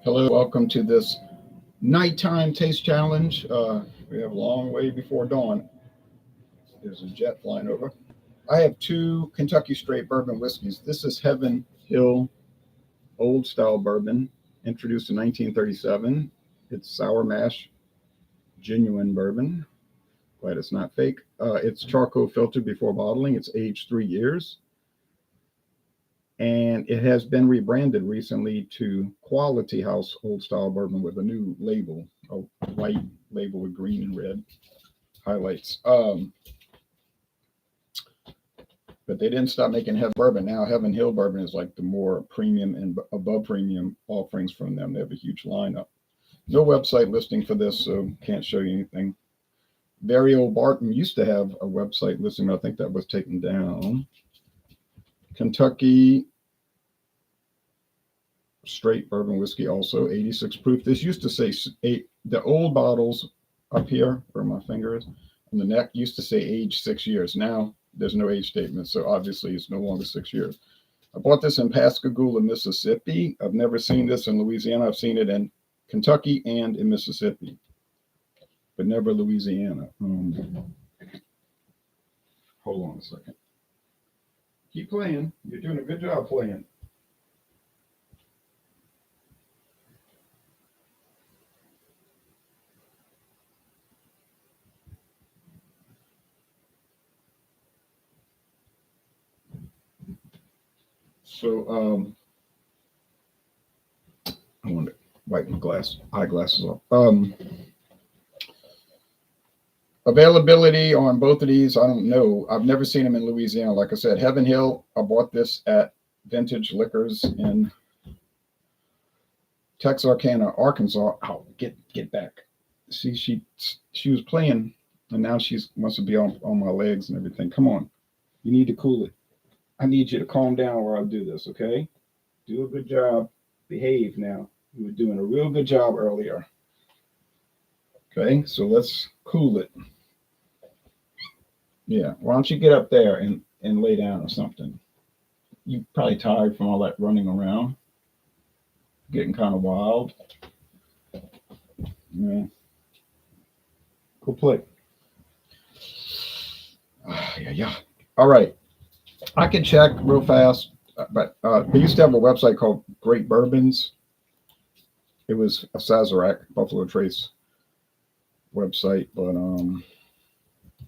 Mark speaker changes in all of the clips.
Speaker 1: Hello, welcome to this nighttime taste challenge. We have a long way before dawn. There's a jet flying over. I have two Kentucky straight bourbon whiskeys. This is Heaven Hill Old Style Bourbon, introduced in 1937. It's sour mash, genuine bourbon. Glad it's not fake. It's charcoal filtered before bottling. It's aged 3 years. And it has been rebranded recently to Quality House Old Style Bourbon with a new label, a white label with green and red highlights. But they didn't stop making Heaven Bourbon. Now Heaven Hill Bourbon is like the more premium and above premium offerings from them. They have a huge lineup. No website listing for this, so can't show you anything. Very Old Barton used to have a website listing, but I think that was taken down. Kentucky straight bourbon whiskey, also 86 proof. This used to say the old bottles up here where my finger is on the neck used to say age 6 years. Now there's no age statement, so obviously it's no longer 6 years. I bought this in Pascagoula, Mississippi. I've never seen this in Louisiana. I've seen it in Kentucky and in Mississippi, but never Louisiana. Hold on a second. Keep playing. You're doing a good job playing. So I want to wipe my eyeglasses off. Availability on both of these, I don't know. I've never seen them in Louisiana. Like I said, Heaven Hill, I bought this at Vintage Liquors in Texarkana, Arkansas. Oh, get back. See, she was playing, and now she wants to be on my legs and everything. Come on. You need to cool it. I need you to calm down while I do this, okay? Do a good job. Behave now. You were doing a real good job earlier. Okay, so let's cool it. Yeah, why don't you get up there and lay down or something? You're probably tired from all that running around. Getting kind of wild. Yeah. Go play. Yeah. All right. I can check real fast, but they used to have a website called Great Bourbons. It was a Sazerac Buffalo Trace website, but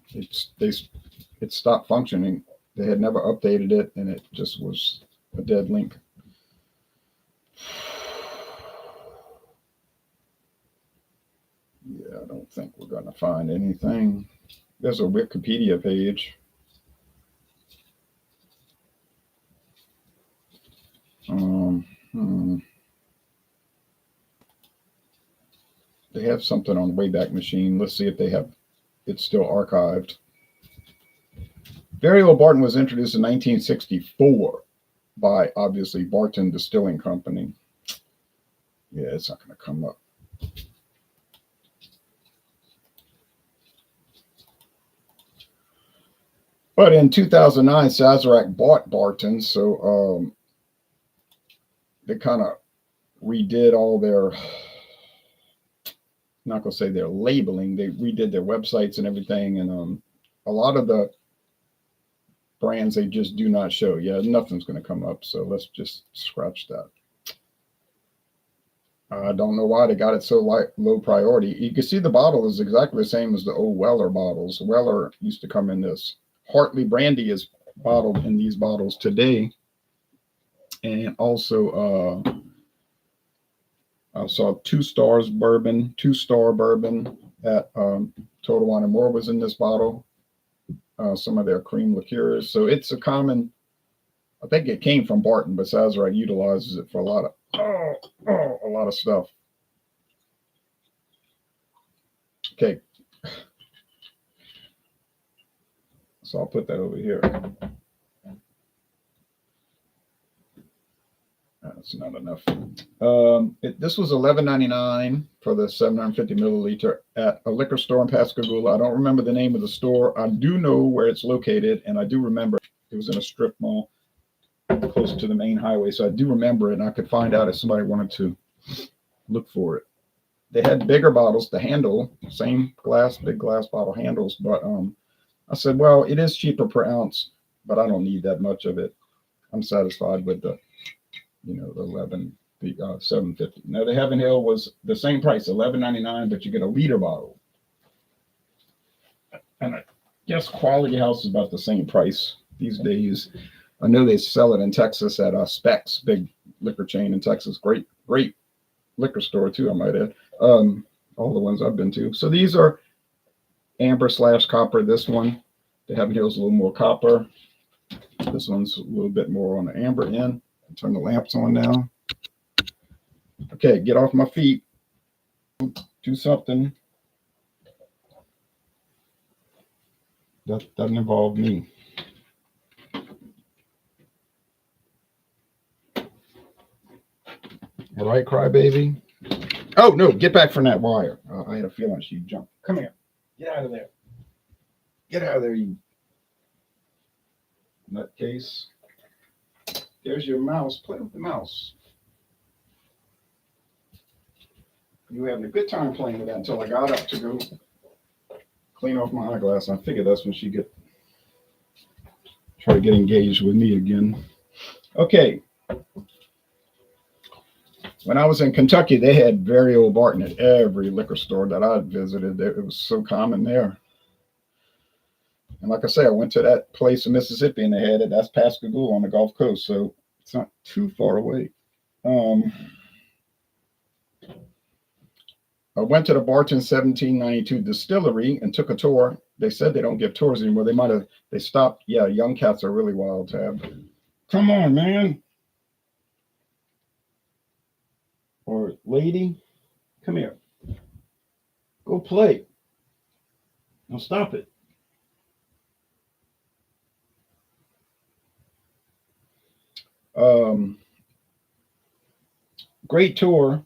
Speaker 1: it stopped functioning. They had never updated it, and it just was a dead link. Yeah, I don't think we're going to find anything. There's a Wikipedia page. They have something on the Wayback Machine. Let's see if they have it's still archived. Very Old Barton was introduced in 1964 by, obviously, Barton Distilling Company. Yeah, it's not going to come up. But in 2009, Sazerac bought Barton, so they kind of redid all their, not going to say their labeling, they redid their websites and everything, and a lot of the brands they just do not show. Yeah, nothing's going to come up, so let's just scratch that. I don't know why they got it so low priority. You can see the bottle is exactly the same as the old Weller bottles. Weller used to come in this. Hartley Brandy is bottled in these bottles today. And also, I saw two-star bourbon at Total Wine & More was in this bottle. Some of their cream liqueurs. So it's a common, I think it came from Barton, but Sazerac utilizes it for a lot of stuff. Okay. So I'll put that over here. That's not enough. This was $11.99 for the 750 milliliter at a liquor store in Pascagoula. I don't remember the name of the store. I do know where it's located, and I do remember it was in a strip mall close to the main highway. So I do remember it, and I could find out if somebody wanted to Look for it. They had bigger bottles, the handle, same glass, big glass bottle handles, but I said, well, it is cheaper per ounce, but I don't need that much of it. I'm satisfied with the, the 750. Now the Heaven Hill was the same price, 11.99, but you get a liter bottle. And I guess Quality House is about the same price these days. I know they sell it in Texas at Specs, big liquor chain in Texas. Great, great liquor store too, I might add. All the ones I've been to. So these are amber/copper. This one, the Heaven Hill is a little more copper. This one's a little bit more on the amber end. Turn the lamps on now. Okay, get off my feet. Do something that doesn't involve me. All right, crybaby. Oh, no, get back from that wire. I had a feeling she'd jump. Come here. Get out of there. Get out of there, you nutcase. There's your mouse. Play with the mouse. You were having a good time playing with that until I got up to go clean off my eyeglass. I figured that's when she'd try to get engaged with me again. Okay. When I was in Kentucky, they had very Old Barton at every liquor store that I visited. It was so common there. And like I say, I went to that place in Mississippi and they had it. That's Pascagoula on the Gulf Coast, so it's not too far away. I went to the Barton 1792 distillery and took a tour. They said they don't give tours anymore. They stopped. Yeah, young cats are really wild, Tab. Come on, man. Or lady, come here. Go play. Now stop it. Great tour.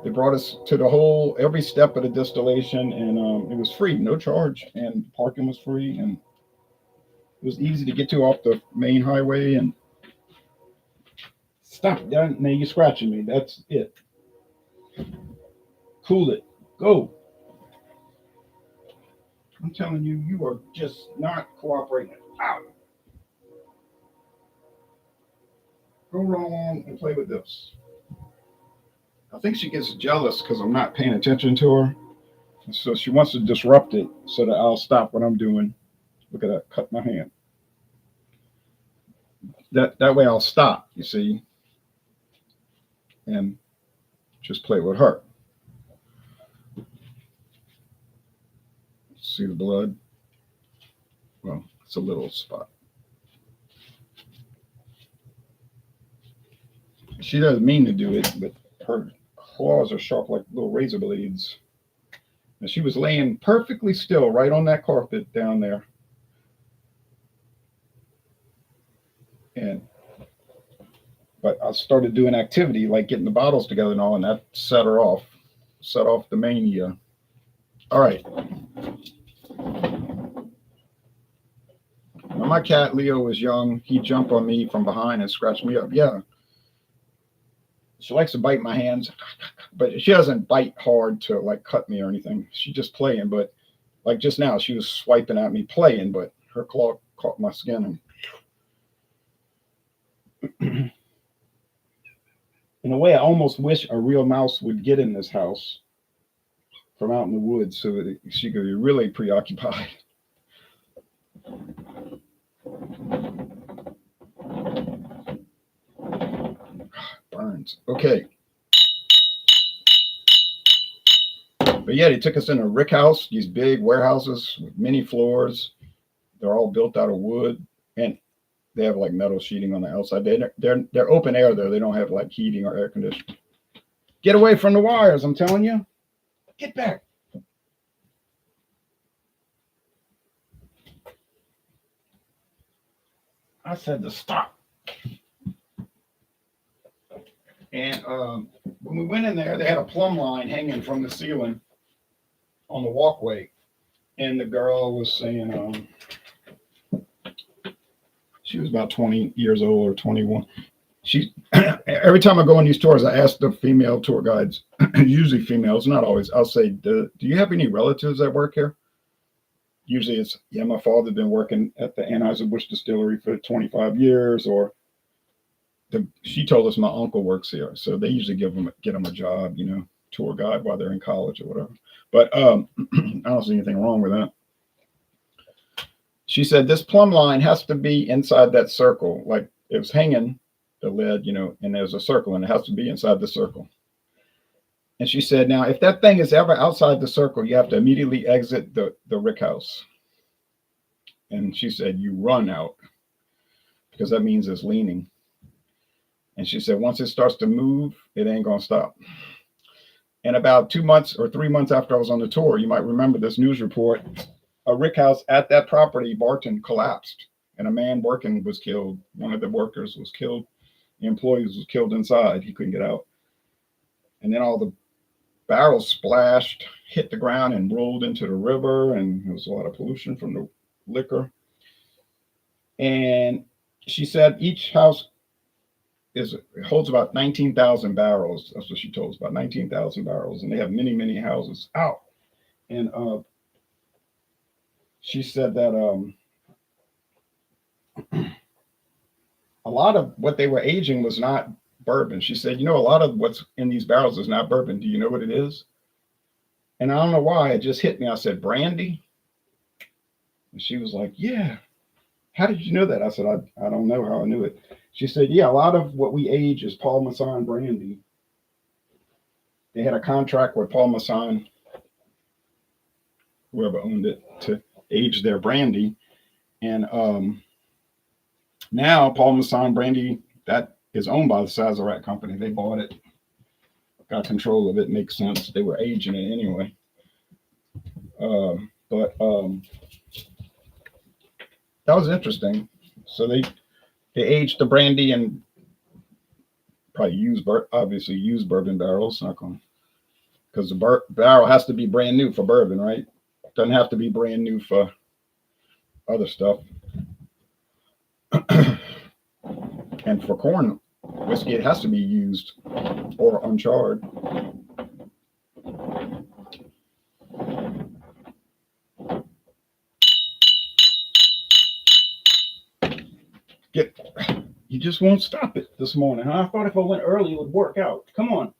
Speaker 1: They brought us to every step of the distillation, and it was free, no charge, and parking was free, and it was easy to get to off the main highway. And stop, now you're scratching me. That's it. Cool it. Go. I'm telling you, you are just not cooperating. Ow. Go wrong and play with this. I think she gets jealous because I'm not paying attention to her. So she wants to disrupt it so that I'll stop what I'm doing. Look at that, cut my hand. That way I'll stop, you see, and just play with her. See the blood? Well, it's a little spot. She doesn't mean to do it, but her claws are sharp like little razor blades. And she was laying perfectly still right on that carpet down there. But I started doing activity like getting the bottles together and all, and that set off the mania. All right. When my cat Leo was young, he'd jump on me from behind and scratch me up. Yeah. She likes to bite my hands, but she doesn't bite hard to like cut me or anything. She's just playing. But like just now, she was swiping at me playing, but her claw caught my skin. And in a way, I almost wish a real mouse would get in this house from out in the woods so that she could be really preoccupied. Burns. Okay. But yeah, they took us in a rick house, these big warehouses with many floors. They're all built out of wood, and they have like metal sheeting on the outside. They're open air though. They don't have like heating or air conditioning. Get away from the wires, I'm telling you. Get back. I said to stop. And when we went in there, they had a plumb line hanging from the ceiling on the walkway. And the girl was saying, she was about 20 years old or 21. She every time I go on these tours, I ask the female tour guides, usually females, not always. I'll say, do you have any relatives that work here? Usually it's, yeah, my father's been working at the Anheuser-Busch distillery for 25 years, or she told us my uncle works here. So they usually get them a job, tour guide while they're in college or whatever. But I don't see anything wrong with that. She said this plumb line has to be inside that circle, like it was hanging the lid, and there's a circle, and it has to be inside the circle. And she said, now, if that thing is ever outside the circle, you have to immediately exit the rick house. And she said, you run out, because that means it's leaning. And she said, once it starts to move, it ain't going to stop. And about 2 months or 3 months after I was on the tour, you might remember this news report, a rick house at that property, Barton, collapsed. And a man working was killed. One of the workers was killed. The employees was killed inside. He couldn't get out. And then all the barrels splashed, hit the ground, and rolled into the river. And there was a lot of pollution from the liquor. And she said each house holds about 19,000 barrels. That's what she told us, about 19,000 barrels. And they have many, many houses out. And she said that a lot of what they were aging was not bourbon. She said, a lot of what's in these barrels is not bourbon. Do you know what it is? And I don't know why. It just hit me. I said, brandy? And she was like, yeah. How did you know that? I said, I don't know how I knew it. She said, yeah, a lot of what we age is Paul Masson brandy. They had a contract with Paul Masson, whoever owned it, to age their brandy. And now Paul Masson brandy, that is owned by the Sazerac company. They bought it, got control of it. Makes sense. They were aging it anyway. But that was interesting. So they aged the brandy and probably obviously use bourbon barrels. Not going, because the barrel has to be brand new for bourbon, right? Doesn't have to be brand new for other stuff. And for corn whiskey, it has to be used or uncharred. You just won't stop it this morning, huh? I thought if I went early, it would work out. Come on.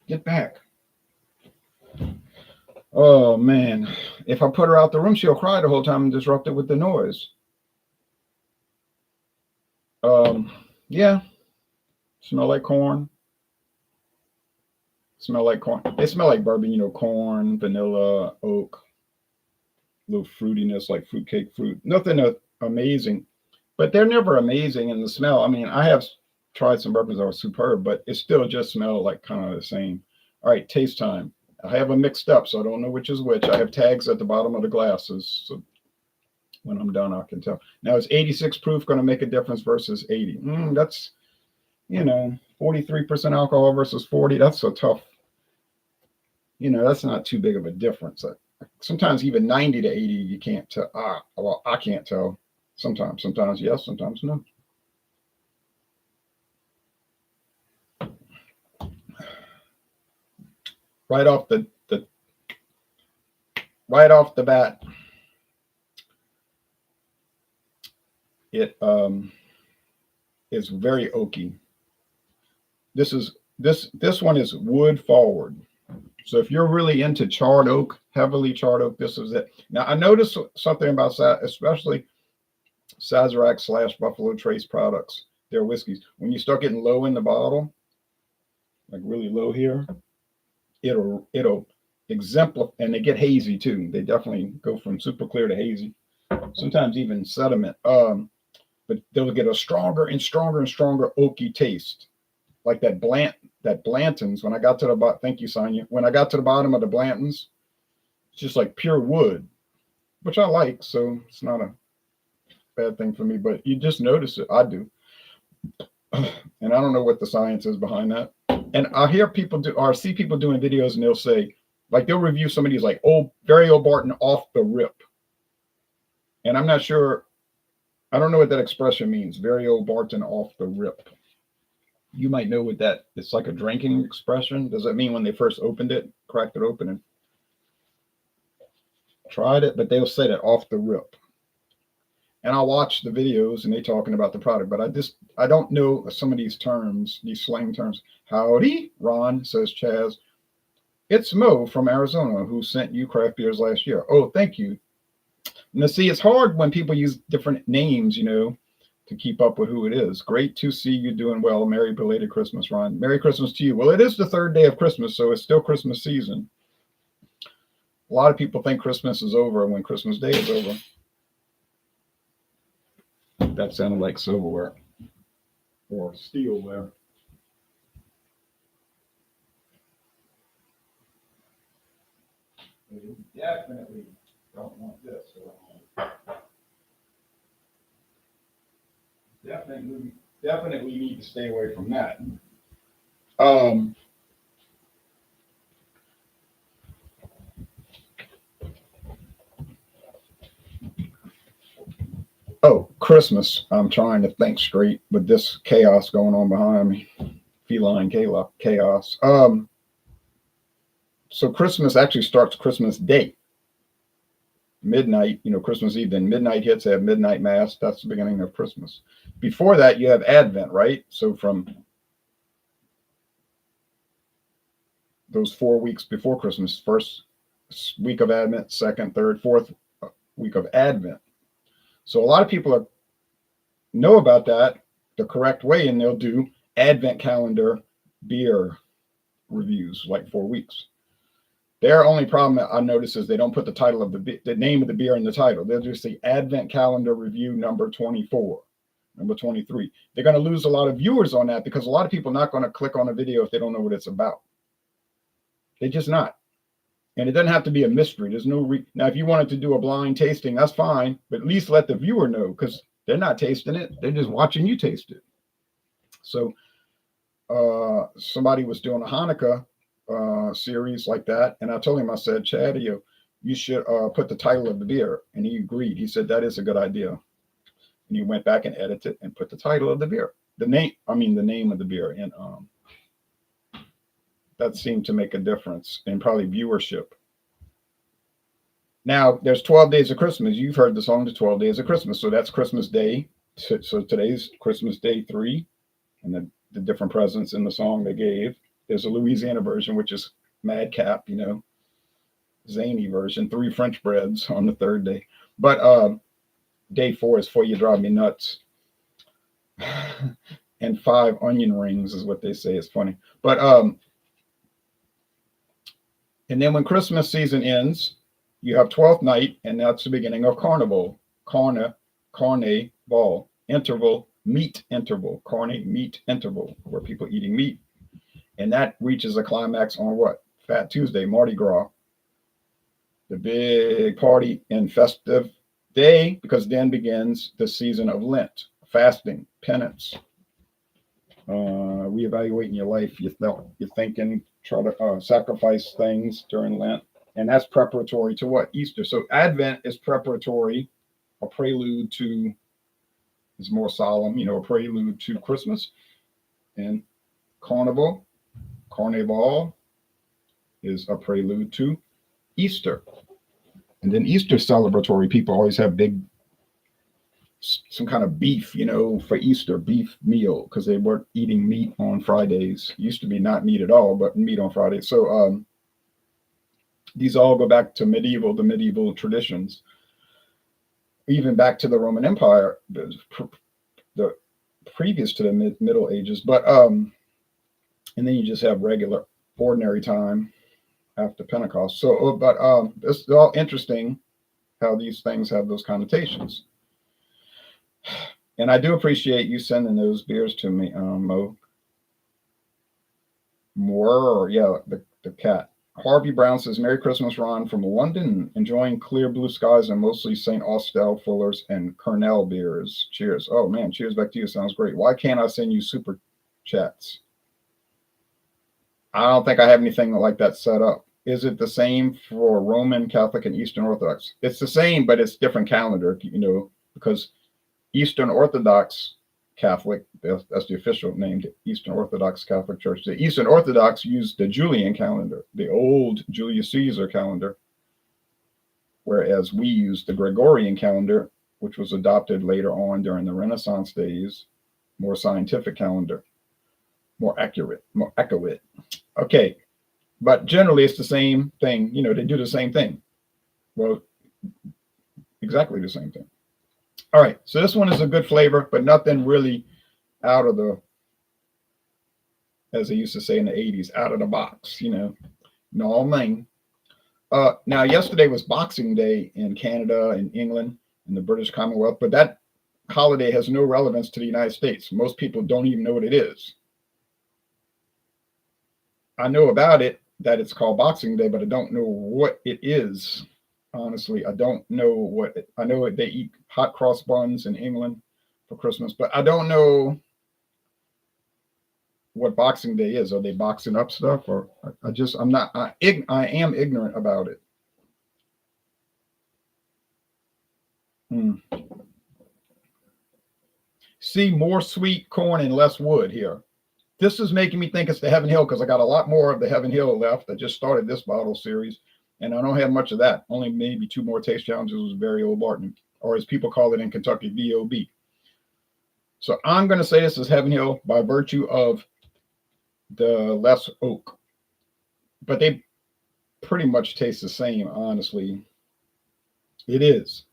Speaker 1: Get back. Oh, man. If I put her out the room, she'll cry the whole time and disrupt it with the noise. Yeah. Smell like corn. Smell like corn. They smell like bourbon, corn, vanilla, oak, a little fruitiness, like fruitcake fruit. Nothing amazing, but they're never amazing in the smell. I mean, I have tried some bourbons that were superb, but it still just smelled like kind of the same. All right, taste time. I have them mixed up, so I don't know which is which. I have tags at the bottom of the glasses, so when I'm done, I can tell. Now, is 86 proof going to make a difference versus 80? That's, 43% alcohol versus 40. That's a tough, that's not too big of a difference. Sometimes even 90 to 80, you can't tell. Well, I can't tell. Sometimes yes, sometimes no. Right off the bat, it is very oaky. This one is wood forward. So if you're really into charred oak, heavily charred oak, this is it. Now I noticed something about especially Sazerac / Buffalo Trace products, their whiskeys. When you start getting low in the bottle, like really low here, it'll exemplify, and they get hazy too. They definitely go from super clear to hazy. Sometimes even sediment. But they'll get a stronger and stronger and stronger oaky taste, like that Blanton's. When I got to the thank you, Sonia. When I got to the bottom of the Blanton's, it's just like pure wood, which I like. So it's not a bad thing for me. But you just notice it. I do, and I don't know what the science is behind that. And I hear people see people doing videos, and they'll say, like, they'll review some of these like very Old Barton off the rip. And I'm not sure, I don't know what that expression means. Very Old Barton off the rip. You might know what that, it's like a drinking expression. Does that mean when they first opened it, cracked it open and tried it? But they'll say that off the rip. And I'll watch the videos and they talking about the product, but I don't know some of these terms, these slang terms. Howdy, Ron, says Chaz. It's Mo from Arizona who sent you craft beers last year. Oh, thank you. Now, see, it's hard when people use different names, to keep up with who it is. Great to see you doing well. Merry belated Christmas, Ron. Merry Christmas to you. Well, it is the third day of Christmas, so it's still Christmas season. A lot of people think Christmas is over when Christmas Day is over. That sounded like silverware or steelware. You definitely don't want this. Definitely need to stay away from that. Oh, Christmas. I'm trying to think straight with this chaos going on behind me. Feline chaos. So Christmas actually starts Christmas Day. Midnight, Christmas Eve, then midnight hits, have midnight mass. That's the beginning of Christmas. Before that, you have Advent, right? So from those 4 weeks before Christmas, first week of Advent, second, third, fourth week of Advent. So a lot of people know about that the correct way, and they'll do Advent calendar beer reviews, like 4 weeks. Their only problem I notice is they don't put the title of the name of the beer in the title. They'll just say Advent calendar review number 24, number 23. They're going to lose a lot of viewers on that because a lot of people are not going to click on a video if they don't know what it's about. They're just not. And it doesn't have to be a mystery. There's no now, if you wanted to do a blind tasting, that's fine, but at least let the viewer know because they're not tasting it. They're just watching you taste it. So somebody was doing a Hanukkah series like that, and I told him, I said, Chad, you should put the title of the beer, and he agreed. He said that is a good idea, and he went back and edited and put the title of the beer, the name of the beer, and that seemed to make a difference in probably viewership. Now there's 12 days of Christmas. You've heard the song, the 12 days of Christmas, so that's Christmas Day. So today's Christmas Day 3, and the different presents in the song they gave. There's a Louisiana version, which is madcap, zany version, 3 French breads on the third day. But day 4 is For You Drive Me Nuts. And 5 onion rings is what they say. It's funny. But and then when Christmas season ends, you have 12th night, and that's the beginning of Carnival. Carnival, interval, meat interval, carne, meat interval, where people eating meat. And that reaches a climax on what? Fat Tuesday, Mardi Gras. The big party and festive day, because then begins the season of Lent, fasting, penance, reevaluating your life. You're thinking, try to sacrifice things during Lent. And that's preparatory to what? Easter. So Advent is preparatory, a prelude to, is more solemn, a prelude to Christmas. And Carnival is a prelude to Easter. And then Easter celebratory, people always have some kind of beef, for Easter, beef meal, because they weren't eating meat on Fridays. Used to be not meat at all, but meat on Fridays. So these all go back to the medieval traditions, even back to the Roman Empire, the previous to the Middle Ages. But and then you just have regular, ordinary time after Pentecost. So, but it's all interesting how these things have those connotations. And I do appreciate you sending those beers to me, Mo. The cat. Harvey Brown says, Merry Christmas, Ron, from London. Enjoying clear blue skies and mostly St. Austell, Fuller's, and Cornell beers. Cheers. Oh, man, cheers back to you. Sounds great. Why can't I send you super chats? I don't think I have anything like that set up. Is it the same for Roman Catholic and Eastern Orthodox? It's the same, but it's different calendar, because Eastern Orthodox Catholic, that's the official name, the Eastern Orthodox Catholic Church. The Eastern Orthodox use the Julian calendar, the old Julius Caesar calendar, whereas we use the Gregorian calendar, which was adopted later on during the Renaissance days, more scientific calendar, more accurate, more accurate. Okay, but generally it's the same thing. They do the same thing. Well, exactly the same thing. All right, so this one is a good flavor, but nothing really out of the, as they used to say in the 80s, out of the box, No, man. Now, yesterday was Boxing Day in Canada and England and the British Commonwealth, but that holiday has no relevance to the United States. Most people don't even know what it is. I know about it, that it's called Boxing Day, but I don't know what it is. Honestly, I don't know what I know. They eat hot cross buns in England for Christmas, but I don't know what Boxing Day is. Are they boxing up stuff, or I'm not. I am ignorant about it. See, more sweet corn and less wood here. This is making me think it's the Heaven Hill, because I got a lot more of the Heaven Hill left. I just started this bottle series, and I don't have much of that. Only maybe 2 more taste challenges was very Old Barton, or as people call it in Kentucky, VOB. So I'm going to say this is Heaven Hill by virtue of the less oak, but they pretty much taste the same, honestly. It is.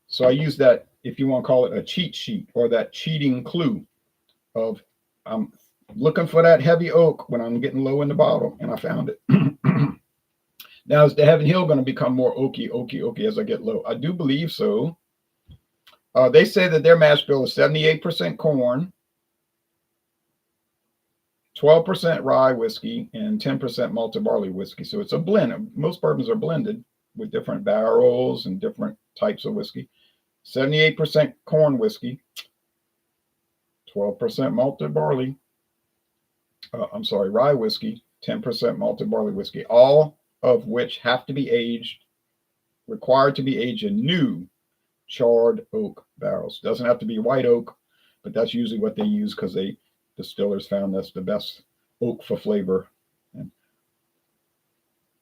Speaker 1: So I use that, if you want to call it a cheat sheet, or that cheating clue of I'm looking for that heavy oak when I'm getting low in the bottle, and I found it. Now, is the Heaven Hill going to become more oaky as I get low? I do believe so. They say that their mash bill is 78% corn, 12% rye whiskey, and 10% malted barley whiskey. So it's a blend. Most bourbons are blended with different barrels and different types of whiskey. 78% corn whiskey, 12% malted barley. Rye whiskey, 10% malted barley whiskey, all of which have to be aged, required to be aged in new charred oak barrels. Doesn't have to be white oak, but that's usually what they use, because distillers found that's the best oak for flavor and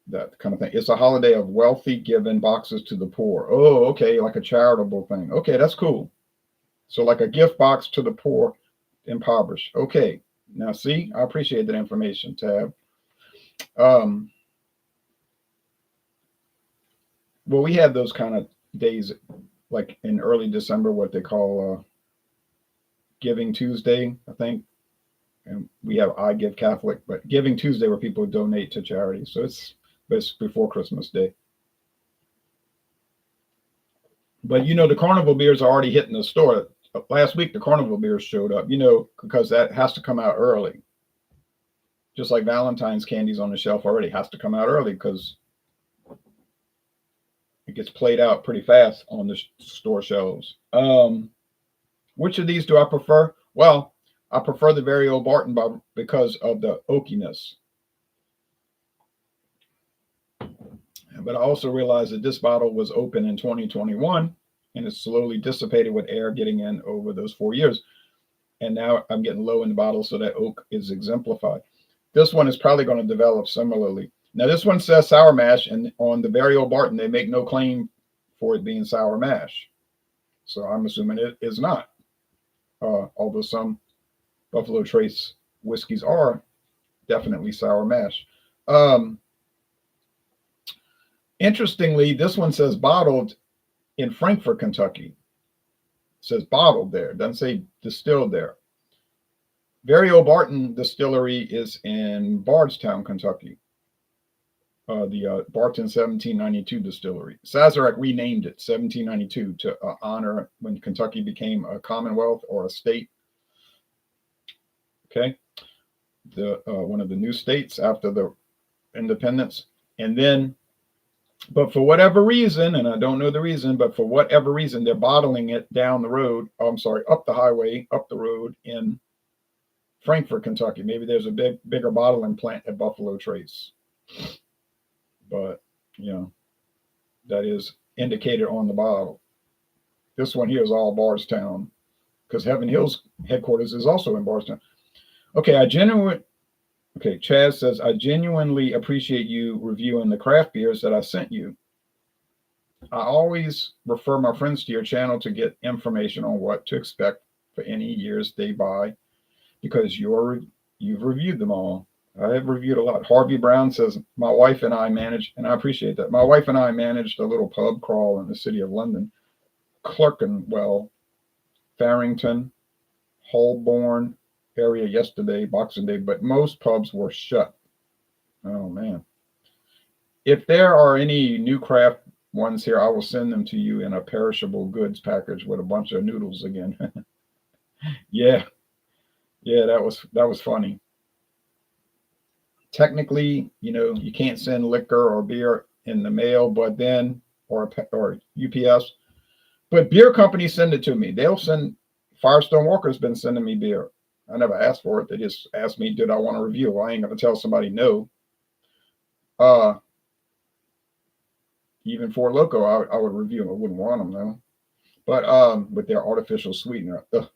Speaker 1: that kind of thing. It's a holiday of wealthy giving boxes to the poor. Oh, okay, like a charitable thing. Okay, that's cool. So like a gift box to the poor, impoverished. Okay, now see, I appreciate that information, Tab. Well, we had those kind of days like in early December, what they call Giving Tuesday, I think. And we have I Give Catholic, but Giving Tuesday, where people donate to charity. So it's before Christmas Day. But the carnival beers are already hitting the store. Last week, the carnival beers showed up, because that has to come out early. Just like Valentine's candy's on the shelf already, has to come out early, because it gets played out pretty fast on the store shelves. Which of these do I prefer? Well, I prefer the very Old Barton because of the oakiness. But I also realized that this bottle was open in 2021, and it's slowly dissipated with air getting in over those 4 years. And now I'm getting low in the bottle, so that oak is exemplified. This one is probably going to develop similarly. Now, this one says sour mash, and on the very Old Barton, they make no claim for it being sour mash. So I'm assuming it is not. Although some Buffalo Trace whiskeys are definitely sour mash. Interestingly, this one says bottled in Frankfort, Kentucky. It says bottled there. It doesn't say distilled there. Very Old Barton Distillery is in Bardstown, Kentucky. The Barton 1792 distillery. Sazerac renamed it 1792 to honor when Kentucky became a commonwealth or a state. Okay, one of the new states after the independence. And then, but for whatever reason, and I don't know the reason, but for whatever reason, they're bottling it down the road. Up the highway, up the road in Frankfort, Kentucky. Maybe there's a bigger bottling plant at Buffalo Trace. but you know, that is indicated on the bottle. This one here is all Bardstown because Heaven Hill's headquarters is also in Bardstown. Okay, okay, Chaz says, I genuinely appreciate you reviewing the craft beers that I sent you. I always refer my friends to your channel to get information on what to expect for any years they buy because you've reviewed them all. I have reviewed a lot. Harvey Brown says, my wife and I managed, and I appreciate that. My wife and I managed a little pub crawl in the city of London, Clerkenwell, Farrington, Holborn area yesterday, Boxing Day, but most pubs were shut. Oh, man. If there are any new craft ones here, I will send them to you in a perishable goods package with a bunch of noodles again. Yeah, yeah, that was funny. Technically, you can't send liquor or beer in the mail, but then or UPS, but beer companies send it to me. They'll send. Firestone Walker's been sending me beer. I never asked for it. They just asked me, did I want to review? I ain't gonna tell somebody no. Uh, Even Four Loco, I would review them. I wouldn't want them though. But with their artificial sweetener. Ugh.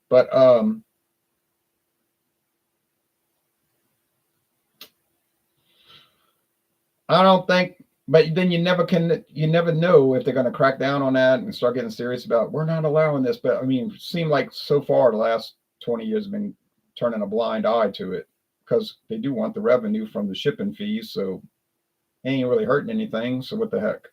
Speaker 1: But I don't think. But then you never know if they're going to crack down on that and start getting serious about we're not allowing this. But I mean, it seemed like so far the last 20 years have been turning a blind eye to it because they do want the revenue from the shipping fees. So it ain't really hurting anything. So what the heck?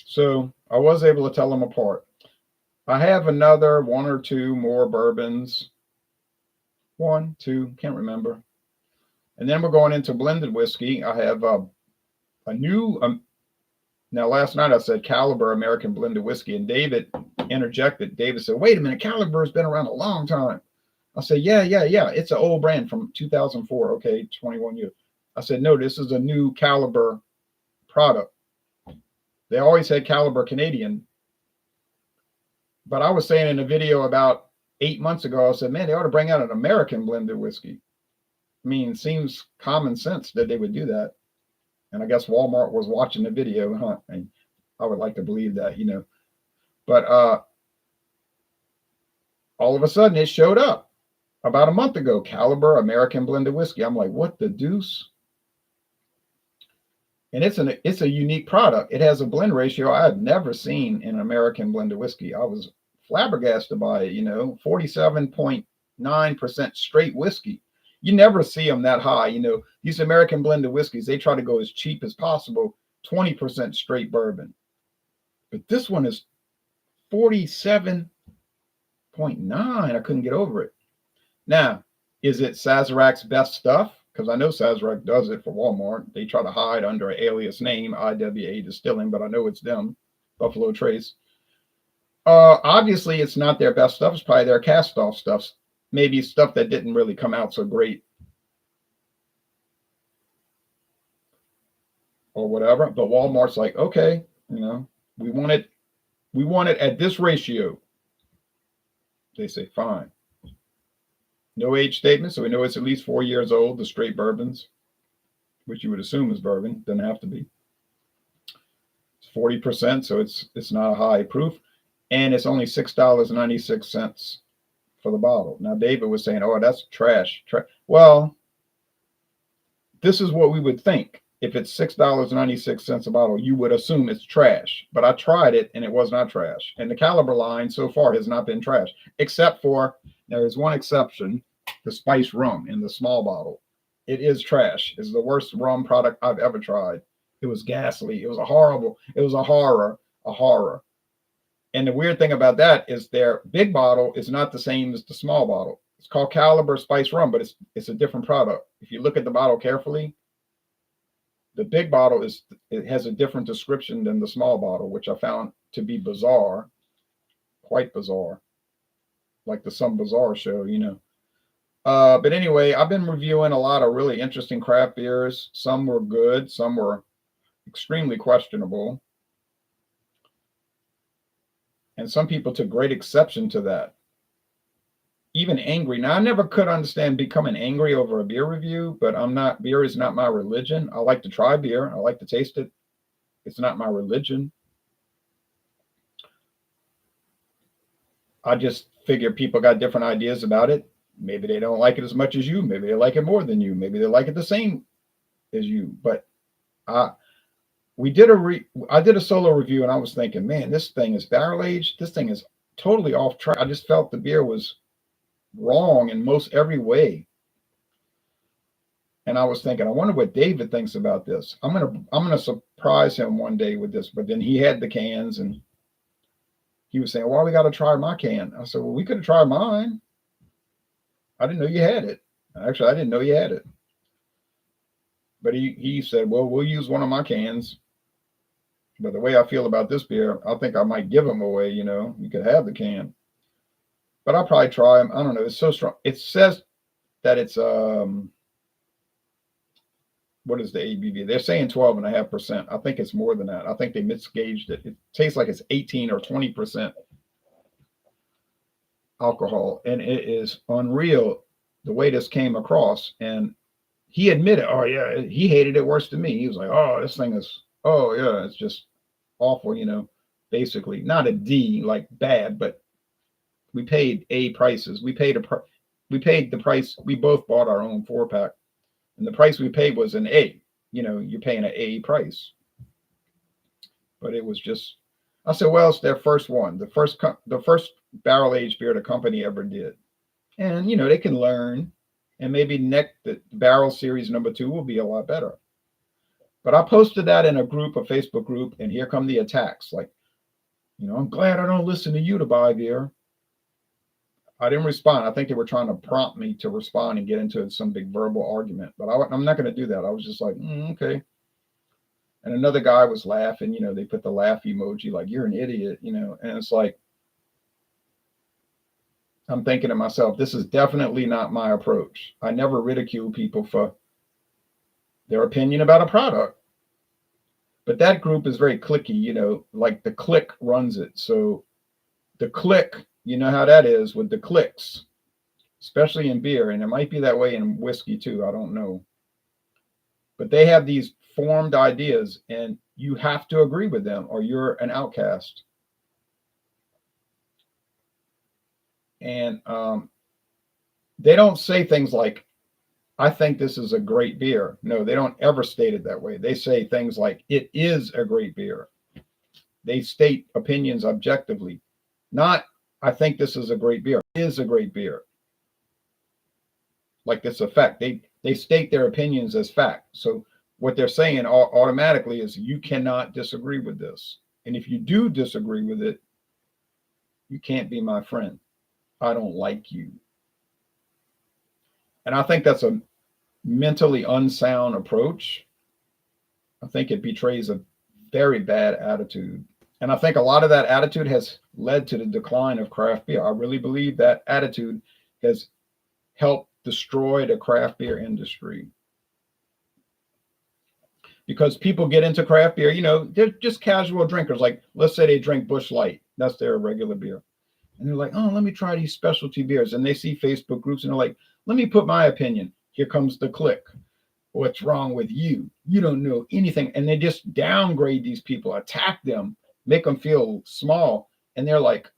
Speaker 1: So I was able to tell them apart. I have another one or two more bourbons. One, two, can't remember. And then we're going into blended whiskey. I have a new. Now, last night I said Caliber American blended whiskey, and David interjected. David said, "Wait a minute, Caliber has been around a long time." I said, "Yeah, yeah, yeah. It's an old brand from 2004. Okay, 21 years." I said, "No, this is a new Caliber product. They always had Caliber Canadian, but I was saying in a video about 8 months ago, I said, man, they ought to bring out an American blended whiskey. I mean, it seems common sense that they would do that." And I guess Walmart was watching the video, huh? And I would like to believe that. But all of a sudden it showed up about a month ago, Caliber American blended whiskey. I'm like, what the deuce? And it's a unique product. It has a blend ratio I had never seen in American blended whiskey. I was flabbergasted by it, 47.9% straight whiskey. You never see them that high. These American blended whiskeys, they try to go as cheap as possible, 20% straight bourbon. But this one is 47.9. I couldn't get over it. Now, is it Sazerac's best stuff? Because I know Sazerac does it for Walmart. They try to hide under an alias name, IWA Distilling, but I know it's them, Buffalo Trace. Obviously, it's not their best stuff. It's probably their cast-off stuff. Maybe stuff that didn't really come out so great or whatever. But Walmart's like, okay, we want it at this ratio. They say, fine. No age statement, so we know it's at least 4 years old, the straight bourbons, which you would assume is bourbon. Doesn't have to be. It's 40%, so it's not a high proof. And it's only $6.96 for the bottle. Now, David was saying, oh, that's trash. Well, this is what we would think. If it's $6.96 a bottle, you would assume it's trash. But I tried it, and it was not trash. And the Caliber line so far has not been trash, except for, there is one exception, the spice rum in the small bottle. It is trash. It's the worst rum product I've ever tried. It was ghastly. It was a horror. And the weird thing about that is their big bottle is not the same as the small bottle. It's called Caliber Spice Rum, but it's a different product. If you look at the bottle carefully, the big bottle it has a different description than the small bottle, which I found to be bizarre, quite bizarre, like the Some Bizarre show, But anyway, I've been reviewing a lot of really interesting craft beers. Some were good, some were extremely questionable. And some people took great exception to that. even angry. Now, I never could understand becoming angry over a beer review, but beer is not my religion. I like to try beer. I like to taste it. It's not my religion. I just figure people got different ideas about it. Maybe they don't like it as much as you. Maybe they like it more than you. Maybe they like it the same as you. But I I did a solo review, and I was thinking, man, this thing is barrel aged. This thing is totally off track. I just felt the beer was wrong in most every way. And I was thinking, I wonder what David thinks about this. I'm gonna surprise him one day with this. But then he had the cans, and he was saying, "Why we got to try my can?" I said, "Well, we could have tried mine. I didn't know you had it. Actually, I didn't know you had it." But he said, "Well, we'll use one of my cans. But the way I feel about this beer, I think I might give them away. You could have the can." But I'll probably try them. I don't know. It's so strong. It says that it's what is the ABV? They're saying 12.5%. I think it's more than that. I think they misgauged it. It tastes like it's 18 or 20% alcohol, and it is unreal the way this came across. And he admitted, oh yeah, he hated it worse than me. He was like, oh, this thing is, oh yeah, it's just awful. Basically not a D like bad, but we paid A prices. We paid the price. We both bought our own 4-pack. And the price we paid was an A. You're paying an A price. But it was just, I said, well, it's their first one, the first barrel aged beer the company ever did. And, they can learn. And maybe the barrel series #2 will be a lot better. But I posted that in a Facebook group, and here come the attacks. Like, I'm glad I don't listen to you to buy beer. I didn't respond. I think they were trying to prompt me to respond and get into some big verbal argument, but I'm not going to do that. I was just like, okay. And another guy was laughing, they put the laugh emoji, like, you're an idiot, and it's like, I'm thinking to myself, this is definitely not my approach. I never ridicule people for their opinion about a product. But that group is very cliquey, like the clique runs it. So the clique, you know how that is with the cliques, especially in beer, and it might be that way in whiskey too. I don't know. But they have these formed ideas, and you have to agree with them or you're an outcast. And they don't say things like, I think this is a great beer. No, they don't ever state it that way. They say things like, it is a great beer. They state opinions objectively, not, I think this is a great beer. It is a great beer. Like it's a fact. They state their opinions as fact. So what they're saying automatically is you cannot disagree with this. And if you do disagree with it, you can't be my friend. I don't like you. And I think that's a mentally unsound approach. I think it betrays a very bad attitude. And I think a lot of that attitude has led to the decline of craft beer. I really believe that attitude has helped destroy the craft beer industry. Because people get into craft beer, they're just casual drinkers. Like, let's say they drink Busch Light. That's their regular beer. And they're like, oh, let me try these specialty beers. And they see Facebook groups and they're like, let me put my opinion. Here comes the clique. What's wrong with you? You don't know anything. And they just downgrade these people, attack them, make them feel small. And they're like,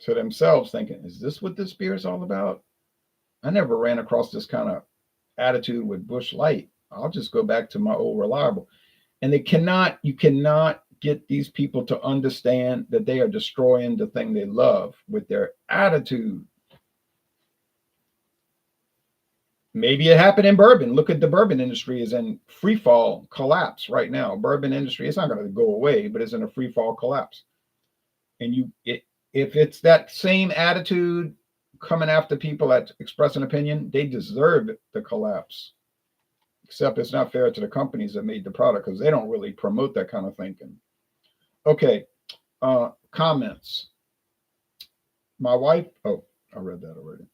Speaker 1: to themselves thinking, is this what this beer is all about? I never ran across this kind of attitude with Busch Light. I'll just go back to my old reliable. And you cannot get these people to understand that they are destroying the thing they love with their attitude. Maybe it happened in bourbon. Look at the bourbon industry is in free fall collapse right now. Bourbon industry, it's not going to go away, but it's in a free fall collapse. And if it's that same attitude coming after people that express an opinion, they deserve the collapse. Except it's not fair to the companies that made the product because they don't really promote that kind of thinking. Okay, comments. My wife, oh, I read that already.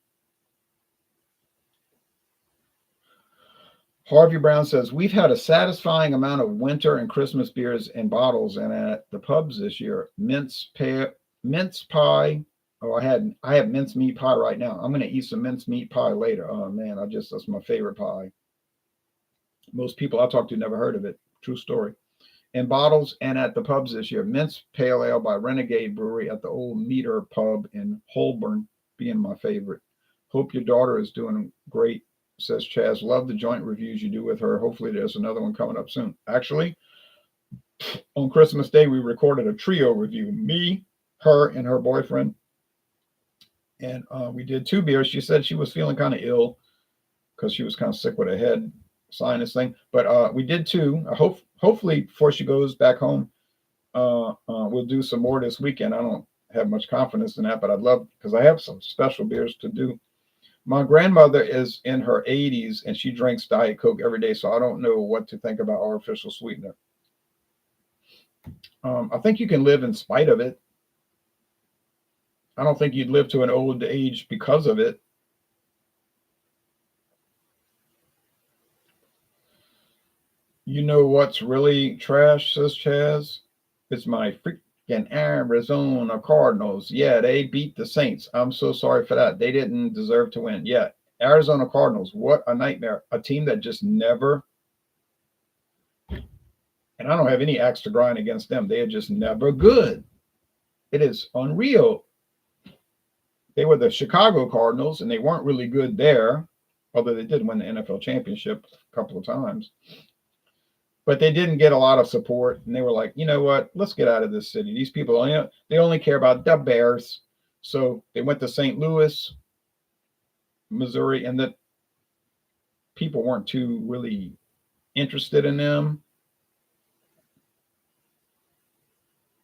Speaker 1: Harvey Brown says, we've had a satisfying amount of winter and Christmas beers in bottles and at the pubs this year. Mince pie, Oh, I have mincemeat pie right now. I'm gonna eat some mincemeat pie later. Oh man, that's my favorite pie. Most people I talk to never heard of it. True story. In bottles and at the pubs this year, Mince Pale Ale by Renegade Brewery at the Old Meter Pub in Holborn being my favorite. Hope your daughter is doing great, says Chaz. Love the joint reviews you do with her. Hopefully there's another one coming up soon. Actually, on Christmas Day, we recorded a trio review. Me, her, and her boyfriend. And we did two beers. She said she was feeling kind of ill because she was kind of sick with a head sinus thing. But we did two. Hopefully, before she goes back home, we'll do some more this weekend. I don't have much confidence in that, but I'd love, because I have some special beers to do. My grandmother is in her 80s and she drinks Diet Coke every day, so I don't know what to think about artificial sweetener. I think you can live in spite of it. I don't think you'd live to an old age because of it. You know what's really trash, says Chaz? It's my freaking Arizona Cardinals. Yeah, they beat the Saints. I'm so sorry for that. They didn't deserve to win. Yeah, Arizona Cardinals. What a nightmare. A team that just never, and I don't have any axe to grind against them. They are just never good. It is unreal. They were the Chicago Cardinals, and they weren't really good there, although they did win the NFL championship a couple of times. But they didn't get a lot of support, and they were like, you know what? Let's get out of this city. These people, they only care about the Bears. So they went to St. Louis, Missouri, and the people weren't too really interested in them.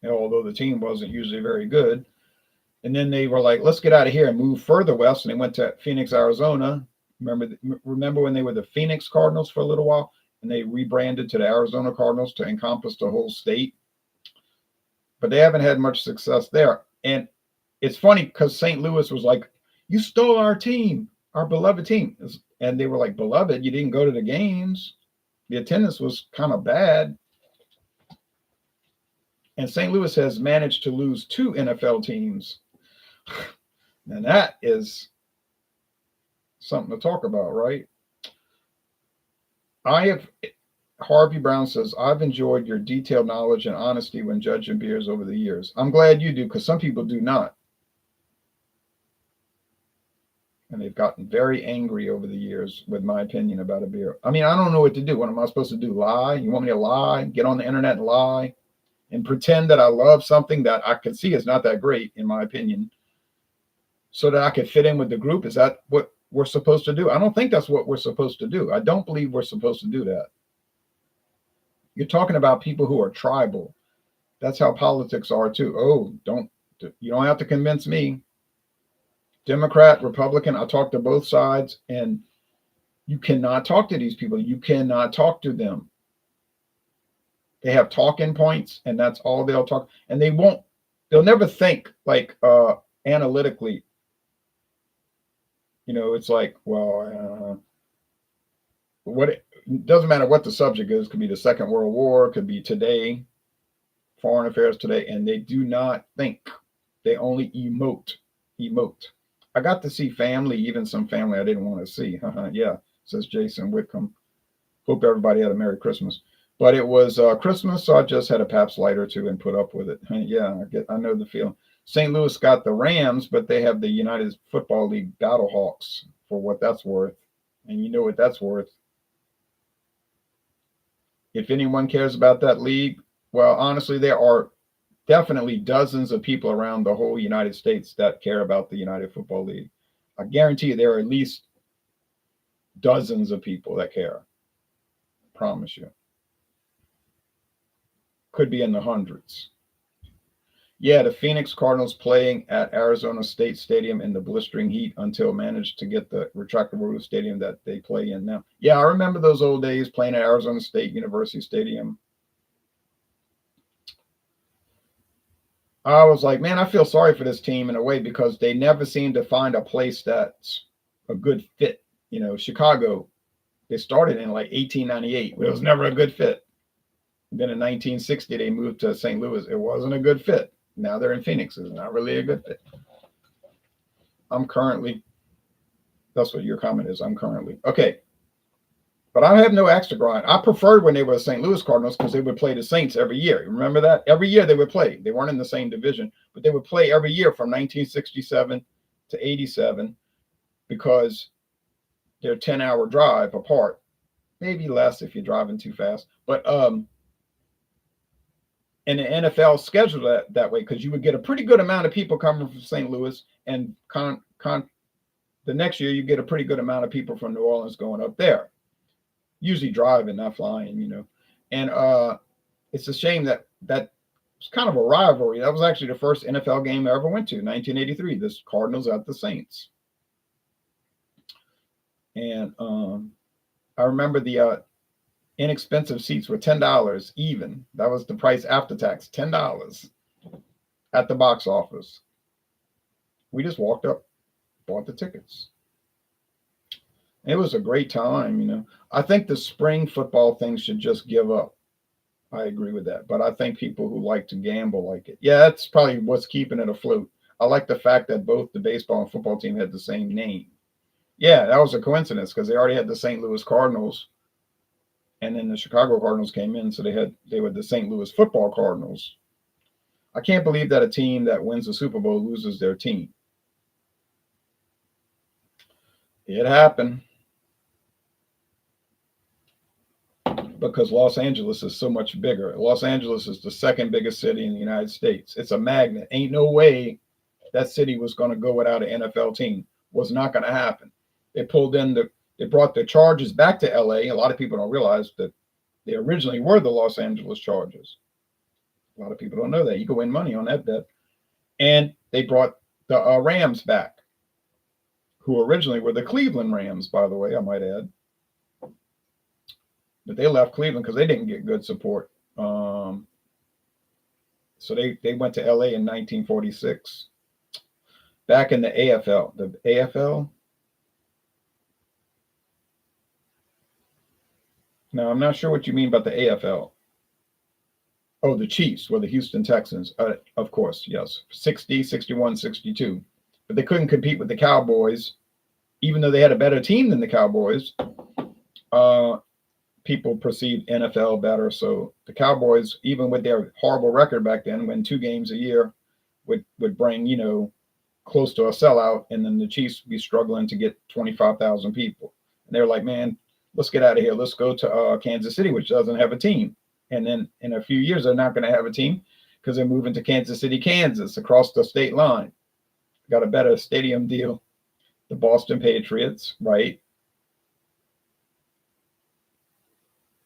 Speaker 1: Although the team wasn't usually very good. And then they were like, let's get out of here and move further west. And they went to Phoenix, Arizona. Remember when they were the Phoenix Cardinals for a little while? And they rebranded to the Arizona Cardinals to encompass the whole state. But they haven't had much success there. And it's funny because St. Louis was like, you stole our team, our beloved team. And they were like, beloved, you didn't go to the games. The attendance was kind of bad. And St. Louis has managed to lose 2 NFL teams. And that is something to talk about, right? Harvey Brown says, I've enjoyed your detailed knowledge and honesty when judging beers over the years. I'm glad you do, because some people do not. And they've gotten very angry over the years with my opinion about a beer. I mean, I don't know what to do. What am I supposed to do? Lie? You want me to lie? Get on the internet and lie? And pretend that I love something that I can see is not that great, in my opinion, so that I could fit in with the group? Is that what we're supposed to do? I don't think that's what we're supposed to do. I don't believe we're supposed to do that. You're talking about people who are tribal. That's how politics are too. Oh, you don't have to convince me. Democrat, Republican, I talk to both sides, and you cannot talk to these people. You cannot talk to them. They have talking points, and that's all they'll talk. And they'll never think like analytically. It's like, well, it doesn't matter what the subject is. It could be the Second World War, it could be today, foreign affairs today, and they do not think. They only emote. I got to see family, even some family I didn't want to see. Yeah, says Jason Whitcomb. Hope everybody had a Merry Christmas. But it was Christmas, so I just had a Pabst Light or two and put up with it. Yeah, I know the feeling. St. Louis got the Rams, but they have the United Football League Battlehawks, for what that's worth. And you know what that's worth. If anyone cares about that league, well, honestly, there are definitely dozens of people around the whole United States that care about the United Football League. I guarantee you there are at least dozens of people that care. I promise you. Could be in the hundreds. Yeah, the Phoenix Cardinals playing at Arizona State Stadium in the blistering heat until managed to get the retractable roof stadium that they play in now. Yeah, I remember those old days playing at Arizona State University Stadium. I was like, man, I feel sorry for this team in a way, because they never seem to find a place that's a good fit. Chicago, they started in like 1898. It was never a good fit. Then in 1960, they moved to St. Louis. It wasn't a good fit. Now they're in Phoenix. It's not really a good fit. I'm currently, that's what your comment is. I'm currently. Okay. But I have no axe to grind. I preferred when they were the St. Louis Cardinals because they would play the Saints every year. Remember that? Every year they would play. They weren't in the same division, but they would play every year from 1967 to 87 because they're a 10-hour drive apart. Maybe less if you're driving too fast. But and the NFL scheduled that way because you would get a pretty good amount of people coming from St. Louis, and the next year you get a pretty good amount of people from New Orleans going up there. Usually driving, not flying, and it's a shame that it's kind of a rivalry. That was actually the first NFL game I ever went to, 1983. This Cardinals at the Saints, and I remember the inexpensive seats were $10 even. That was the price after tax, $10 at the box office. We just walked up, bought the tickets. It was a great time. I think the spring football thing should just give up. I agree with that. But I think people who like to gamble like it. Yeah, that's probably what's keeping it afloat. I like the fact that both the baseball and football team had the same name. Yeah, that was a coincidence because they already had the St. Louis Cardinals. And then the Chicago Cardinals came in, so they were the St. Louis Football Cardinals. I can't believe that a team that wins the Super Bowl loses their team. It happened. Because Los Angeles is so much bigger. Los Angeles is the second biggest city in the United States. It's a magnet. Ain't no way that city was going to go without an NFL team. Was not going to happen. They brought the Chargers back to LA. A lot of people don't realize that they originally were the Los Angeles Chargers. A lot of people don't know that. You can win money on that bet. And they brought the Rams back, who originally were the Cleveland Rams, by the way, I might add. But they left Cleveland because they didn't get good support. So they went to LA in 1946. Back in the AFL. The AFL? Now, I'm not sure what you mean about the AFL. Oh, the Chiefs were the Houston Texans. Of course, yes. 60, 61, 62. But they couldn't compete with the Cowboys. Even though they had a better team than the Cowboys. People perceive NFL better. So the Cowboys, even with their horrible record back then, win 2 games a year, would bring, close to a sellout. And then the Chiefs would be struggling to get 25,000 people. And they're like, man, let's get out of here. Let's go to Kansas City, which doesn't have a team. And then in a few years, they're not going to have a team because they're moving to Kansas City, Kansas, across the state line. Got a better stadium deal. The Boston Patriots, right?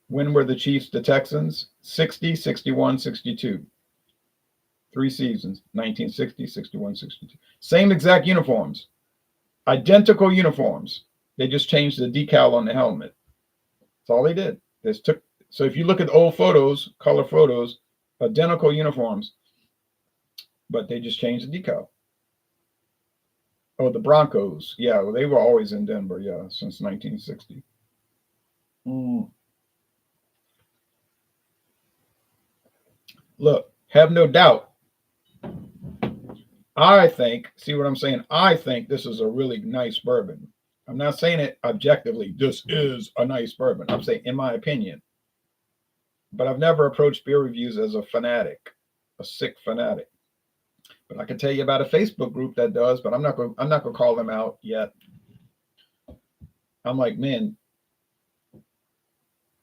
Speaker 1: When were the Chiefs the Texans? 60, 61, 62. 3 seasons, 1960, 61, 62. Same exact uniforms. Identical uniforms. They just changed the decal on the helmet. That's all they did. So if you look at the old photos, color photos, identical uniforms, but they just changed the decal. Oh, the Broncos. Yeah, well, they were always in Denver, since 1960. Look, have no doubt. I think, see what I'm saying? I think this is a really nice bourbon. I'm not saying it objectively. This is a nice bourbon. I'm saying, in my opinion. But I've never approached beer reviews as a fanatic, a sick fanatic. But I can tell you about a Facebook group that does, but I'm not going to call them out yet. I'm like, man,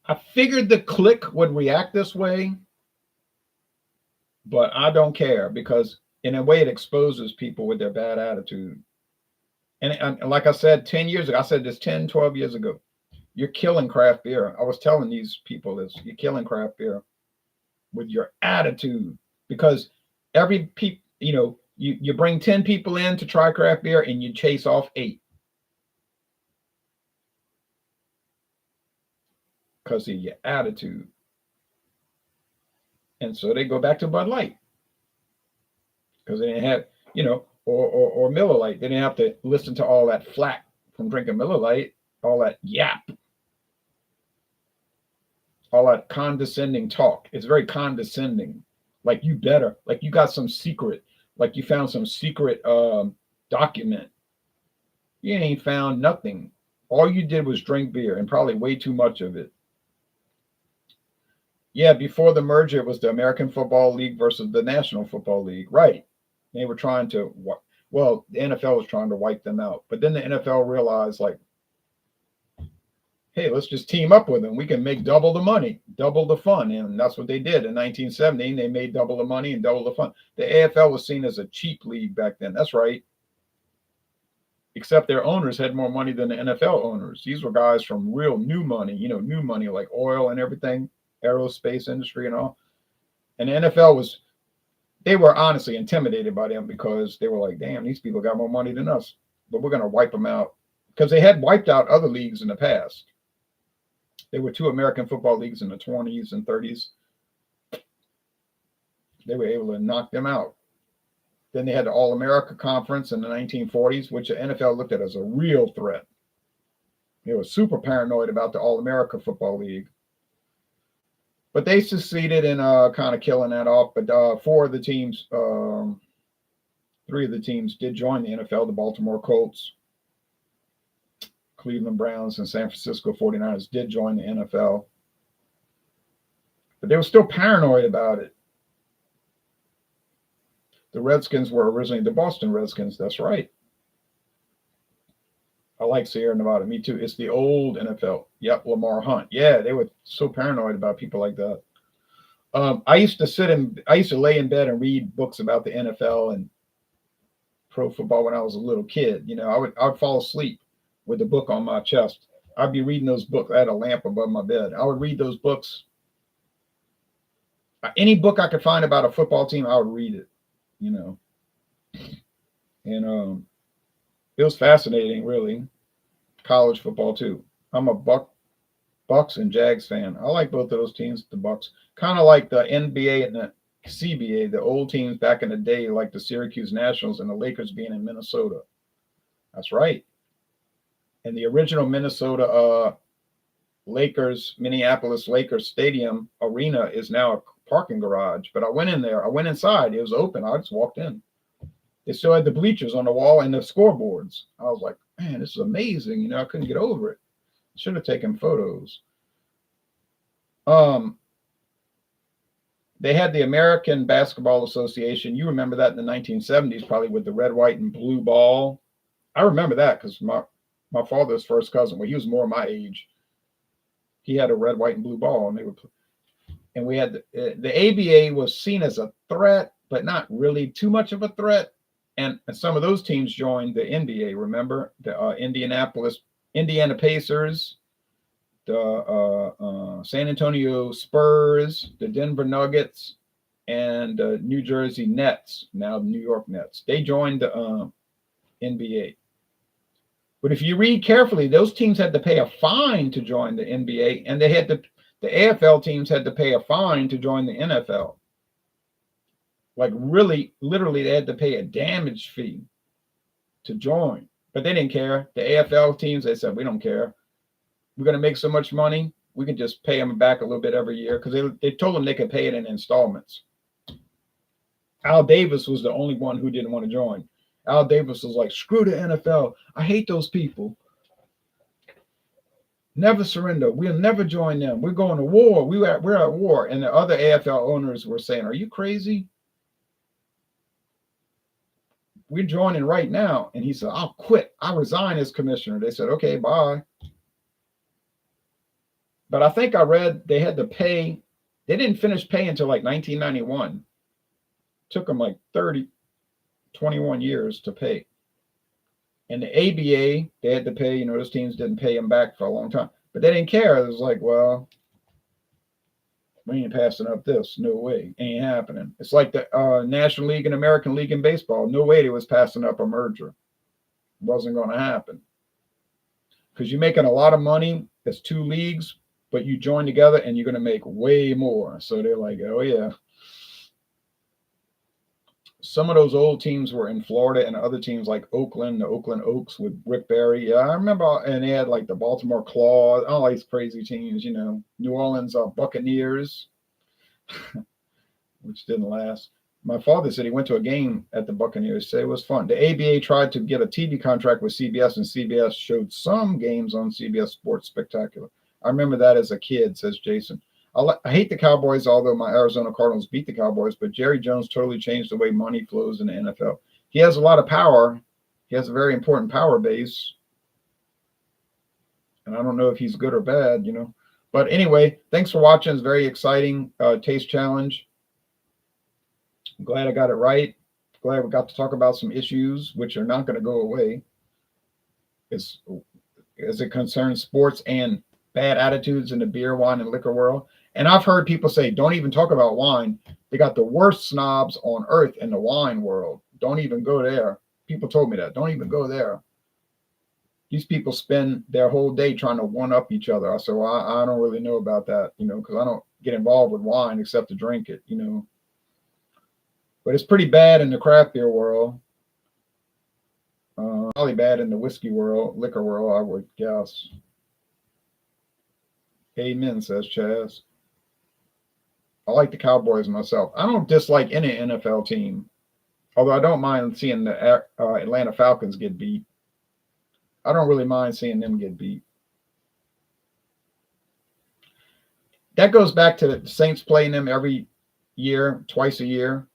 Speaker 1: I figured the clique would react this way. But I don't care because in a way it exposes people with their bad attitude. And like I said 10 years ago, I said this 10, 12 years ago, you're killing craft beer. I was telling these people this, you're killing craft beer with your attitude because you bring 10 people in to try craft beer and you chase off 8. Because of your attitude. And so they go back to Bud Light because they didn't have, or Miller Lite. They didn't have to listen to all that flack from drinking Miller Lite, all that yap, all that condescending talk. It's very condescending. Like you got some secret, like you found some secret document You ain't found nothing. All you did was drink beer and probably way too much of it. Yeah, before the merger, it was the American Football League versus the National Football League. Right. They were trying to, well, the NFL was trying to wipe them out. But then the NFL realized, like, hey, let's just team up with them. We can make double the money, double the fun. And that's what they did in 1970. They made double the money and double the fun. The AFL was seen as a cheap league back then. That's right. Except their owners had more money than the NFL owners. These were guys from real new money, new money like oil and everything, aerospace industry and all. And the NFL they were honestly intimidated by them because they were like, damn, these people got more money than us, but we're going to wipe them out because they had wiped out other leagues in the past. There were two American football leagues in the 20s and 30s. They were able to knock them out. Then they had the All-America Conference in the 1940s, which the NFL looked at as a real threat. They were super paranoid about the All-America Football League. But they succeeded in kind of killing that off. But three of the teams did join the NFL, the Baltimore Colts, Cleveland Browns, and San Francisco 49ers did join the NFL. But they were still paranoid about it. The Redskins were originally the Boston Redskins. That's right. I like Sierra Nevada. Me too. It's the old NFL. Yep, Lamar Hunt. Yeah, they were so paranoid about people like that. I used to lay in bed and read books about the NFL and pro football when I was a little kid. I would fall asleep with the book on my chest. I'd be reading those books. I had a lamp above my bed. I would read those books. Any book I could find about a football team, I would read it. And it was fascinating, really. College football too. I'm a Bucks and Jags fan. I like both of those teams. The Bucks, kind of like the NBA and the CBA, the old teams back in the day, like the Syracuse Nationals and the Lakers being in Minnesota. That's right. And the original Minnesota Minneapolis Lakers Stadium arena is now a parking garage. But I went in there. I went inside. It was open. I just walked in. They still had the bleachers on the wall and the scoreboards. I was like, man, this is amazing. I couldn't get over it. I should have taken photos. They had the American Basketball Association. You remember that in the 1970s, probably with the red, white, and blue ball. I remember that because my father's first cousin, well, he was more my age. He had a red, white, and blue ball, and we had the ABA was seen as a threat, but not really too much of a threat. And some of those teams joined the NBA. Remember the Indiana Pacers, the San Antonio Spurs, the Denver Nuggets, and New Jersey Nets, now the New York Nets. They joined the NBA. But if you read carefully, those teams had to pay a fine to join the NBA, and the AFL teams had to pay a fine to join the NFL. Like really, literally, they had to pay a damage fee to join. But they didn't care. The AFL teams, they said, we don't care. We're going to make so much money, we can just pay them back a little bit every year because they told them they could pay it in installments. Al Davis was the only one who didn't want to join. Al Davis was like, screw the NFL. I hate those people. Never surrender. We'll never join them. We're going to war. We're at war. And the other AFL owners were saying, are you crazy? We're joining right now. And he said, I'll quit. I resign as commissioner. They said, okay, bye. But I think I read they had to pay. They didn't finish paying until like 1991. Took them like 21 years to pay. And the ABA, they had to pay, those teams didn't pay them back for a long time. But they didn't care. It was like, well, we ain't passing up this. No way. Ain't happening. It's like the National League and American League in baseball. No way they was passing up a merger. It wasn't going to happen. Because you're making a lot of money. It's two leagues, but you join together and you're going to make way more. So they're like, oh, yeah. Some of those old teams were in Florida and other teams like Oakland, the Oakland Oaks with Rick Barry. Yeah, I remember. And they had like the Baltimore Claws, all these crazy teams, New Orleans Buccaneers, which didn't last. My father said he went to a game at the Buccaneers. Said it was fun. The ABA tried to get a TV contract with CBS, and CBS showed some games on CBS Sports Spectacular. I remember that as a kid, says Jason. I hate the Cowboys, although my Arizona Cardinals beat the Cowboys, but Jerry Jones totally changed the way money flows in the NFL. He has a lot of power. He has a very important power base. And I don't know if he's good or bad, you know. But anyway, thanks for watching. It's very exciting taste challenge. I'm glad I got it right. Glad we got to talk about some issues which are not going to go away as it concerns sports and bad attitudes in the beer, wine, and liquor world. And I've heard people say, don't even talk about wine. They got the worst snobs on earth in the wine world. Don't even go there. People told me that. Don't even go there. These people spend their whole day trying to one-up each other. So I don't really know about that, you know, because I don't get involved with wine except to drink it, you know. But it's pretty bad in the craft beer world. Probably bad in the whiskey world, liquor world, I would guess. Amen, says Chaz. I like the Cowboys myself. I don't dislike any NFL team, although I don't mind seeing the Atlanta Falcons get beat. I don't really mind seeing them get beat. That goes back to the Saints playing them every year, twice a year,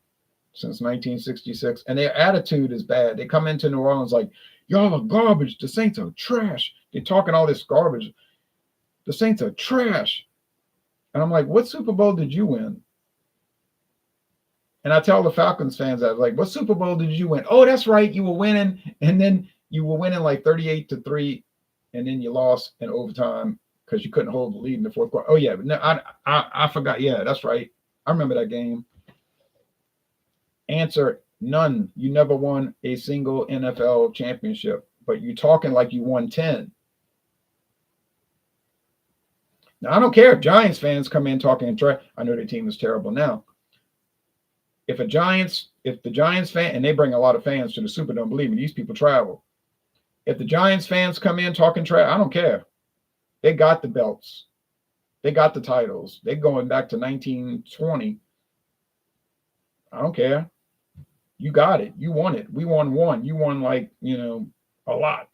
Speaker 1: since 1966. And their attitude is bad. They come into New Orleans like, y'all are garbage. The Saints are trash. They're talking all this garbage. The Saints are trash. And I'm like, what Super Bowl did you win? And I tell the Falcons fans, I was like, what Super Bowl did you win? Oh, that's right. You were winning. And then you were winning like 38-3. And then you lost in overtime because you couldn't hold the lead in the fourth quarter. Oh, yeah. No, I forgot. Yeah, that's right. I remember that game. Answer, none. You never won a single NFL championship, but you're talking like you won 10. Now, I don't care if Giants fans come in talking and try. I know their team is terrible now. If the Giants fan, and they bring a lot of fans to the Superdome, believe me, these people travel. If the Giants fans come in talking trash, I don't care. They got the belts. They got the titles. They're going back to 1920. I don't care. You got it. You won it. We won one. You won like, you know, a lot.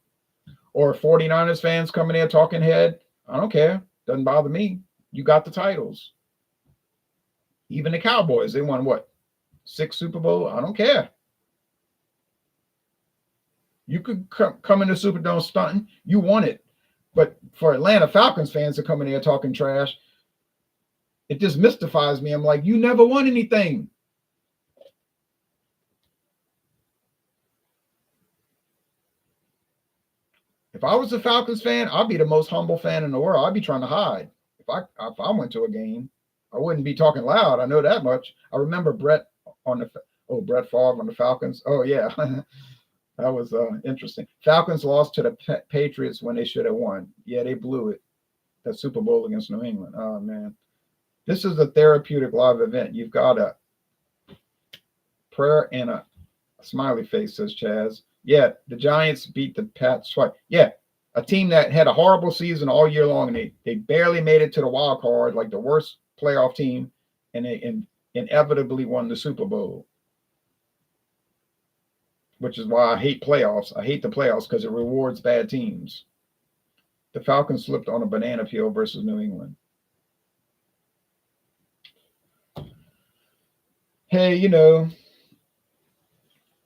Speaker 1: Or 49ers fans coming in talking head. I don't care. Doesn't bother me. You got the titles. Even the Cowboys, they won what? 6 Super Bowl? I don't care. You could come in the Superdome stunting. You won it. But for Atlanta Falcons fans to come in there talking trash, it just mystifies me. I'm like, you never won anything. If I was a Falcons fan, I'd be the most humble fan in the world. I'd be trying to hide. If I went to a game, I wouldn't be talking loud. I know that much. I remember Brett Favre on the Falcons. Oh yeah, that was interesting. Falcons lost to the Patriots when they should have won. Yeah, they blew it. That Super Bowl against New England. Oh man, this is a therapeutic live event. You've got a prayer and a smiley face, says Chaz. Yeah, the Giants beat the Pats twice. Yeah, a team that had a horrible season all year long, and they barely made it to the wild card, like the worst playoff team, and they inevitably won the Super Bowl. Which is why I hate playoffs. I hate the playoffs because it rewards bad teams. The Falcons slipped on a banana peel versus New England. Hey, you know,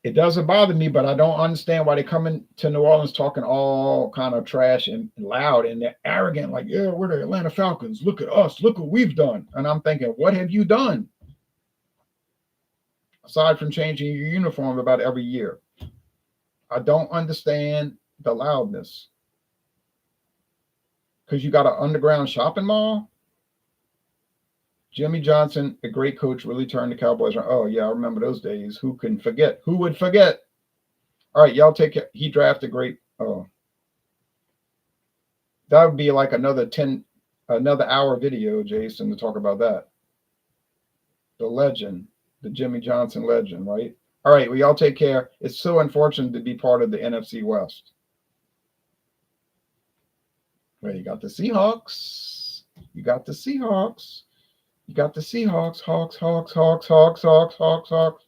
Speaker 1: it doesn't bother me, but I don't understand why they come into New Orleans talking all kind of trash and loud, and they're arrogant, like, yeah, we're the Atlanta Falcons. Look at us. Look what we've done. And I'm thinking, what have you done? Aside from changing your uniform about every year. I don't understand the loudness. Because you got an underground shopping mall? Jimmy Johnson, a great coach, really turned the Cowboys around. Oh, yeah, I remember those days. Who can forget? Who would forget? All right, y'all take it. He drafted great. Oh. That would be like another hour video, Jason, to talk about that. The legend, the Jimmy Johnson legend, right? All right, well, y'all take care. It's so unfortunate to be part of the NFC West. Well, you got the Seahawks. You got the Seahawks. You got the Seahawks, Hawks, Hawks, Hawks, Hawks, Hawks, Hawks, Hawks.